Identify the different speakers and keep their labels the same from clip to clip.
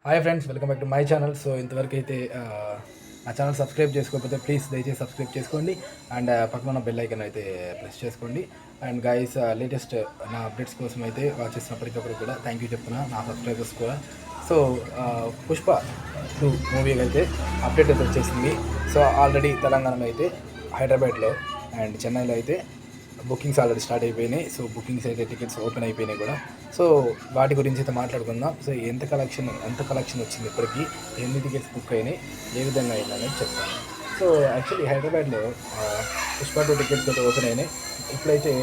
Speaker 1: Hi friends, welcome back to my channel. So ఇంతవరకు అయితే నా ఛానల్ సబ్స్క్రైబ్ చేసుకోకపోతే ప్లీజ్ దయచేసి సబ్స్క్రైబ్ చేసుకోండి. అండ్ పక్కన ఉన్న బెల్ ఐకన్ అయితే ప్రెస్ చేసుకోండి. అండ్ గైస్, లేటెస్ట్ నా అప్డేట్స్ కోసం అయితే వాచ్ చేసిన ప్రతి ఒక్కరు కూడా థ్యాంక్ యూ చెప్తున్నా, నా సబ్స్క్రైబర్స్ కూడా. సో పుష్ప 2 మూవీకి అయితే అప్డేట్ అయితే వచ్చేసింది. సో ఆల్రెడీ తెలంగాణలో అయితే, హైదరాబాద్లో అండ్ చెన్నైలో అయితే బుకింగ్స్ ఆల్రెడీ స్టార్ట్ అయిపోయినాయి. సో బుకింగ్స్ అయితే టికెట్స్ ఓపెన్ అయిపోయినాయి కూడా. సో వాటి గురించి అయితే మాట్లాడుకుందాం. సో ఎంత కలెక్షన్ వచ్చింది ఇప్పటికీ, ఎన్ని టికెట్స్ బుక్ అయినాయి, ఏ విధంగా అయిందనేది చెప్తాను. సో యాక్చువల్లీ హైదరాబాద్లో పుష్ప 2 టికెట్స్ అయితే ఓపెన్ అయినాయి. ఇప్పుడైతే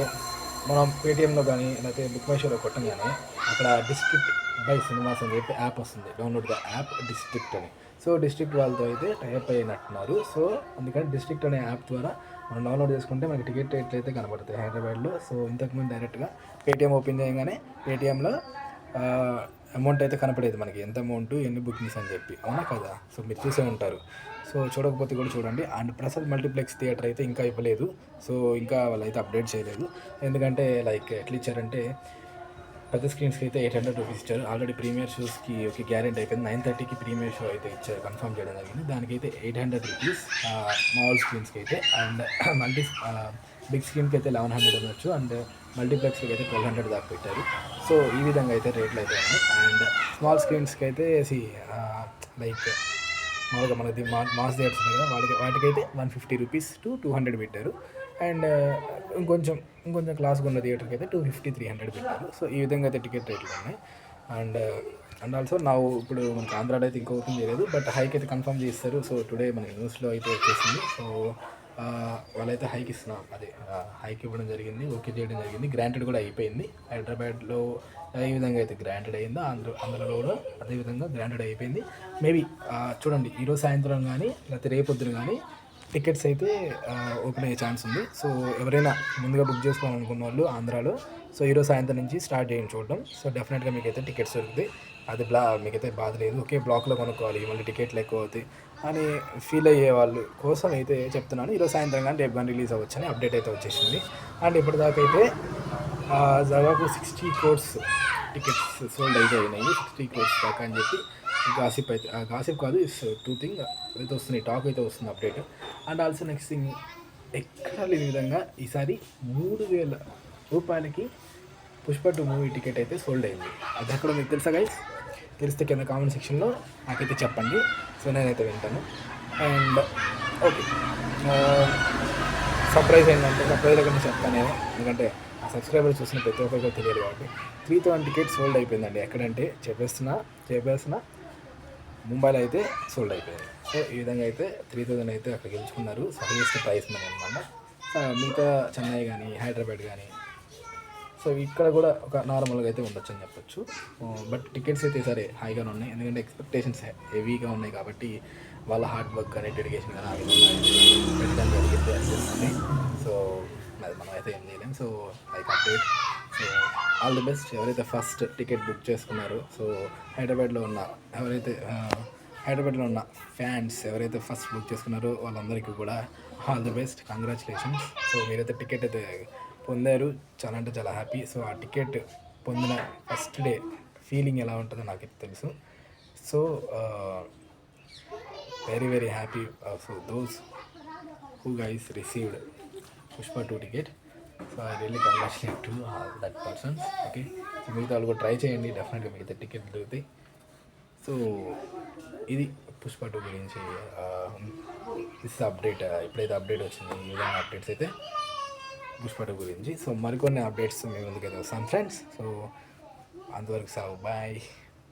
Speaker 1: మనం పేటీఎంలో కానీ లేకపోతే బుక్ మై షోలో కొట్టంగానే అక్కడ డిస్ట్రిక్ట్ బై సినిమాస్ అని చెప్పి యాప్ వస్తుంది, డౌన్లోడ్ ద యాప్ డిస్ట్రిక్ట్ అని. సో డిస్ట్రిక్ట్ వాళ్ళతో అయితే టైప్ అయినట్టున్నారు. సో అందుకని డిస్ట్రిక్ట్ అనే యాప్ ద్వారా మనం డౌన్లోడ్ చేసుకుంటే మనకి టికెట్ రేట్లు అయితే కనబడతాయి హైదరాబాద్లో. సో ఇంతకుముందు డైరెక్ట్గా పేటీఎం ఓపెన్ చేయగానే పేటీఎంలో అమౌంట్ అయితే కనపడేది మనకి, ఎంత అమౌంట్, ఎన్ని బుకింగ్స్ అని చెప్పి, అవునా కదా. సో మీరు చూసే ఉంటారు. సో చూడకపోతే కూడా చూడండి. అండ్ ప్రసాద్ మల్టీప్లెక్స్ థియేటర్ అయితే ఇంకా ఇవ్వలేదు. సో ఇంకా వాళ్ళైతే అప్డేట్ చేయలేదు. ఎందుకంటే లైక్ ఎట్లా ఇచ్చారంటే, పెద్ద స్క్రీన్స్కి అయితే 800 రూపీస్ ఇచ్చారు. ఆల్రెడీ ప్రీమియర్ షోస్కి ఓకే గ్యారెంటీ అయిపోయింది. 9:30కి ప్రీమియర్ షో అయితే ఇచ్చారు, కన్ఫర్మ్ చేయడం జరిగింది. దానికైతే 800 రూపీస్ స్మాల్ స్క్రీన్స్కి అయితే. అండ్ మల్టీ బిగ్ స్క్రీన్కి అయితే 1100 ఉండొచ్చు. అండ్ మల్టీప్లెక్స్కి అయితే 1200 దాకా పెట్టారు. సో ఈ విధంగా అయితే రేట్లు అయితే ఉన్నాయి. అండ్ స్మాల్ స్క్రీన్స్కి అయితే లైక్ మామూలుగా మనది మాస్ థియేటర్స్ కదా, వాటికైతే 150 రూపీస్ టు 200 పెట్టారు. అండ్ ఇంకొంచెం క్లాస్గా ఉన్న థియేటర్కి అయితే 250, 300 పెట్టారు. సో ఈ విధంగా అయితే టికెట్ రేట్లు ఉన్నాయి. అండ్ ఆల్సో ఇప్పుడు మనకి ఆంధ్రాలో అయితే ఇంకా ఓపెన్ చేయలేదు, బట్ హైక్ అయితే కన్ఫర్మ్ చేస్తారు. సో టుడే మనకి న్యూస్లో అయితే వచ్చేసింది. సో వాళ్ళైతే హైక్ ఇస్తున్నాం, అదే హైక్ ఇవ్వడం జరిగింది, ఓకే చేయడం జరిగింది, గ్రాంటెడ్ కూడా అయిపోయింది. హైదరాబాద్లో ఏ విధంగా అయితే గ్రాంటెడ్ అయిందో అందులో కూడా అదేవిధంగా గ్రాంటెడ్ అయిపోయింది. మేబీ చూడండి, ఈరోజు సాయంత్రం కానీ లేకపోతే రేపొద్దున కానీ టికెట్స్ అయితే ఓపెన్ అయ్యే ఛాన్స్ ఉంది. సో ఎవరైనా ముందుగా బుక్ చేసుకోవాలనుకున్న వాళ్ళు ఆంధ్రాలో, సో ఈరోజు సాయంత్రం నుంచి స్టార్ట్ చేయండి చూడడం. సో డెఫినెట్గా మీకైతే టికెట్స్ దొరుకుతాయి. అది మీకైతే బాధ లేదు. ఓకే బ్లాక్లో కొనుక్కోవాలి, మళ్ళీ టికెట్లు ఎక్కువ అవుతాయి అని ఫీల్ అయ్యే వాళ్ళు కోసం అయితే చెప్తున్నాను. ఈరోజు సాయంత్రం కానీ రేపు కానీ రిలీజ్ అవ్వచ్చని అప్డేట్ అయితే వచ్చేసింది. అండ్ ఇప్పటిదాకా అయితే దాదాపు 60 crores టికెట్స్ సోల్డ్ అయితే అయినాయి. 60 crores దాకా అని చెప్పి గాసిప్ అయితే, గాసిప్ కాదు, ఇట్స్ టూ థింగ్ అయితే వస్తున్నాయి, టాక్ అయితే వస్తుంది update. And also next thing, ఎక్కడ లేని విధంగా ఈసారి 3000 రూపాయలకి పుష్ప 2 మూవీ టికెట్ అయితే సోల్డ్ అయింది. అది ఎక్కడ మీకు తెలుసా గైస్? తెలిస్తే కింద కామెంట్ సెక్షన్లో నాకైతే చెప్పండి. సో నేనైతే వింటాను. అండ్ ఓకే, సర్ప్రైజ్ దగ్గర చెప్తాను నేను, ఎందుకంటే ఆ సబ్స్క్రైబర్ చూసిన ప్రతి ఒక్కరికి తెలియదు కాబట్టి. 3000 టికెట్స్ సోల్డ్ అయిపోయిందండి. ఎక్కడంటే చెప్పేస్తున్నా ముంబైలో అయితే సోల్డ్ అయిపోయింది. సో ఈ విధంగా అయితే 3000 అయితే అక్కడ గెలుచుకున్నారు. సో హైయెస్ట్ ప్రైస్ మనీ అనమాట. మిగతా చెన్నై కానీ హైదరాబాద్ కానీ, సో ఇక్కడ కూడా ఒక నార్మల్గా అయితే ఉండొచ్చు అని చెప్పొచ్చు. బట్ టికెట్స్ అయితే సరే హైగానే ఉన్నాయి, ఎందుకంటే ఎక్స్పెక్టేషన్స్ హెవీగా ఉన్నాయి కాబట్టి వాళ్ళ హార్డ్ వర్క్ కానీ డెడికేషన్ కానీ ఆ విధంగా పెట్టడం జరిగింది అనిపిస్తుంది. సో అది మనం అయితే ఏం చేయలేం. So like update. So all the best ఎవరైతే ఫస్ట్ టికెట్ బుక్ చేసుకున్నారో. సో హైదరాబాద్లో ఉన్న ఫ్యాన్స్ ఎవరైతే ఫస్ట్ బుక్ చేసుకున్నారో వాళ్ళందరికీ కూడా all the best, congratulations. So మీరైతే టికెట్ అయితే పొందారు, చాలా అంటే చాలా హ్యాపీ. సో ఆ టికెట్ పొందిన ఫస్ట్ డే ఫీలింగ్ ఎలా ఉంటుందో నాకైతే తెలుసు. So very very happy so those who guys received Pushpa 2 ticket. So I really congratulate to that persons. Okay, so మిగతా వాళ్ళు కూడా ట్రై చేయండి, డెఫినెట్గా మిగతా టికెట్ దొరుకుతాయి. సో ఇది పుష్ప 2 గురించి దిస్ అప్డేట్. ఇప్పుడైతే అప్డేట్ వచ్చింది, ఈ విధంగా అప్డేట్స్ అయితే పుష్ప 2 గురించి. సో మరికొన్ని అప్డేట్స్ మీ ముందుకైతే వస్తాను ఫ్రెండ్స్. సో అంతవరకు సాగు, బాయ్.